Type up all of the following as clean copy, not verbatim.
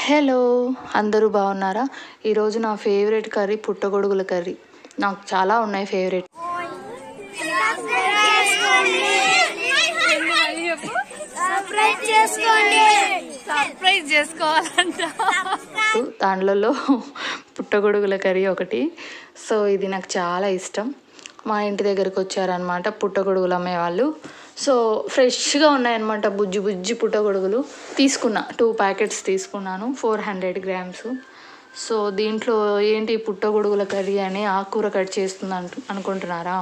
Hello, అందరూ బాగున్నారా? ఈరోజు నా ఫేవరెట్ కర్రీ పుట్టగొడుగుల కర్రీ. నాకు చాలా ఉన్నాయి ఫేవరెట్. దాంట్లో పుట్టగొడుగుల కర్రీ ఒకటి. సో ఇది నాకు చాలా ఇష్టం. మా ఇంటి దగ్గరకు వచ్చారనమాట పుట్టగొడుగులు అమ్మేవాళ్ళు. సో ఫ్రెష్గా ఉన్నాయన్నమాట, బుజ్జి బుజ్జి పుట్టగొడుగులు. తీసుకున్నా 2 ప్యాకెట్స్ తీసుకున్నాను, 400 గ్రామ్స్. సో దీంట్లో ఏంటి పుట్టగొడుగుల కర్రీ అని ఆకుకూర కట్ చేస్తుంది అనుకుంటున్నారా?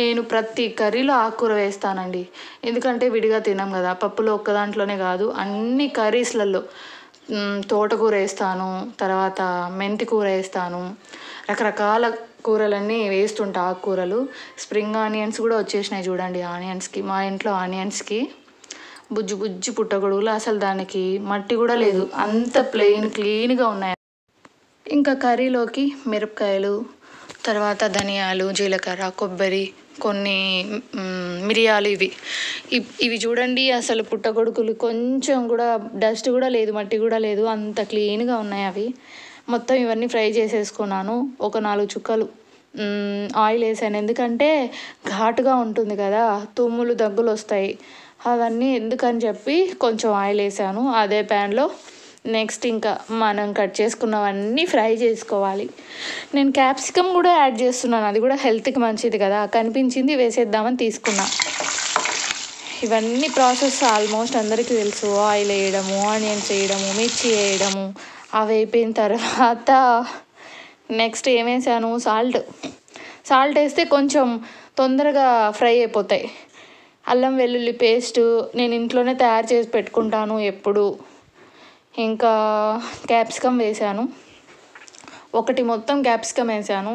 నేను ప్రతి కర్రీలో ఆకుకూర వేస్తానండి. ఎందుకంటే విడిగా తినాం కదా, పప్పులో ఒక్క దాంట్లోనే కాదు అన్ని కర్రీస్లలో. తోటకూర వేస్తాను, తర్వాత మెంతి కూర వేస్తాను, రకరకాల కూరలన్నీ వేస్తుంటా. ఆకుకూరలు, స్ప్రింగ్ ఆనియన్స్ కూడా వచ్చేసినాయి చూడండి. ఆనియన్స్కి, మా ఇంట్లో ఆనియన్స్కి బుజ్జి బుజ్జి పుట్టగొడుగులు. అసలు దానికి మట్టి కూడా లేదు, అంత క్లీన్గా ఉన్నాయి. ఇంకా కర్రీలోకి మిరపకాయలు, తర్వాత ధనియాలు, జీలకర్ర, కొబ్బరి, కొన్ని మిరియాలు, ఇవి చూడండి. అసలు పుట్టగొడుగులు కొంచెం కూడా డస్ట్ కూడా లేదు, మట్టి కూడా లేదు, అంత క్లీన్గా ఉన్నాయి అవి. మొత్తం ఇవన్నీ ఫ్రై చేసేసుకున్నాను. ఒక 4 చుక్కలు ఆయిల్ వేసాను, ఎందుకంటే ఘాటుగా ఉంటుంది కదా, తుమ్ములు దగ్గులు వస్తాయి. అవన్నీ ఎందుకని చెప్పి కొంచెం ఆయిల్ వేసాను అదే ప్యాన్లో. నెక్స్ట్ ఇంకా మనం కట్ చేసుకున్నవన్నీ ఫ్రై చేసుకోవాలి. నేను క్యాప్సికమ్ కూడా యాడ్ చేస్తున్నాను, అది కూడా హెల్త్కి మంచిది కదా, కనిపించింది వేసేద్దామని తీసుకున్నా. ఇవన్నీ ప్రాసెస్ ఆల్మోస్ట్ అందరికీ తెలుసు. ఆయిల్ వేయడము, ఆనియన్స్ వేయడము, మిర్చి వేయడము. అవి అయిపోయిన తర్వాత నెక్స్ట్ ఏం వేసాను, సాల్ట్ వేస్తే కొంచెం తొందరగా ఫ్రై అయిపోతాయి. అల్లం వెల్లుల్లి పేస్ట్ నేను ఇంట్లోనే తయారు చేసి పెట్టుకుంటాను ఎప్పుడు. ఇంకా క్యాప్సికమ్ వేసాను, ఒకటి మొత్తం క్యాప్సికమ్ వేసాను.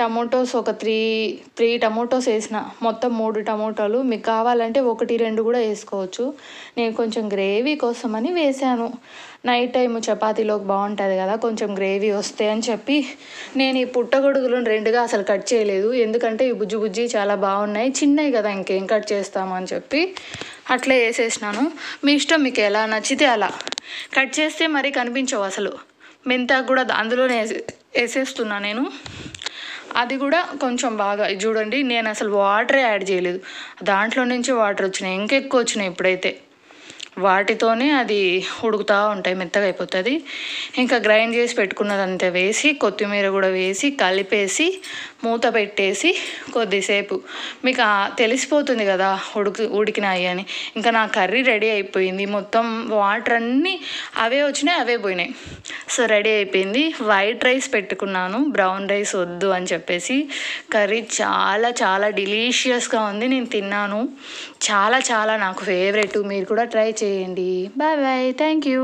టమోటోస్ ఒక 3 టమోటోస్ వేసిన, మొత్తం 3 టమోటాలు. మీకు కావాలంటే 1-2 కూడా వేసుకోవచ్చు. నేను కొంచెం గ్రేవీ కోసమని వేసాను. నైట్ టైం చపాతీలోకి బాగుంటుంది కదా, కొంచెం గ్రేవీ వస్తే అని చెప్పి నేను ఈ పుట్టగొడుగులను 2గా అసలు కట్ చేయలేదు. ఎందుకంటే ఈ బుజ్జి బుజ్జి చాలా బాగున్నాయి, చిన్నవి కదా, ఇంకేం కట్ చేస్తాము అని చెప్పి అట్లే వేసేసినాను. మీ ఇష్టం, మీకు ఎలా నచ్చితే అలా కట్ చేస్తే మరీ కనిపించవు అసలు. మెంతాకు కూడా అందులోనే వేసేస్తున్నా నేను. అది కూడా కొంచెం బాగా చూడండి. నేను అసలు వాటరే యాడ్ చేయలేదు, దాంట్లో నుంచి వాటర్ వచ్చినాయి, ఇంకెక్కువ వచ్చినాయి. ఇప్పుడైతే వాటితోనే అది ఉడుకుతూ ఉంటాయి, మెత్తగా అయిపోతుంది. ఇంకా గ్రైండ్ చేసి పెట్టుకున్నదంతా వేసి, కొత్తిమీర కూడా వేసి కలిపేసి మూత పెట్టేసి కొద్దిసేపు మీకు తెలిసిపోతుంది కదా ఉడికినాయి అని. ఇంకా నా కర్రీ రెడీ అయిపోయింది. మొత్తం వాటర్ అన్నీ అవే వచ్చినాయి, అవే పోయినాయి. సో రెడీ అయిపోయింది. వైట్ రైస్ పెట్టుకున్నాను, బ్రౌన్ రైస్ వద్దు అని చెప్పేసి. కర్రీ చాలా చాలా డెలీషియస్గా ఉంది, నేను తిన్నాను. చాలా చాలా నాకు ఫేవరెట్. మీరు కూడా ట్రై చేయండి. Bye bye, thank you.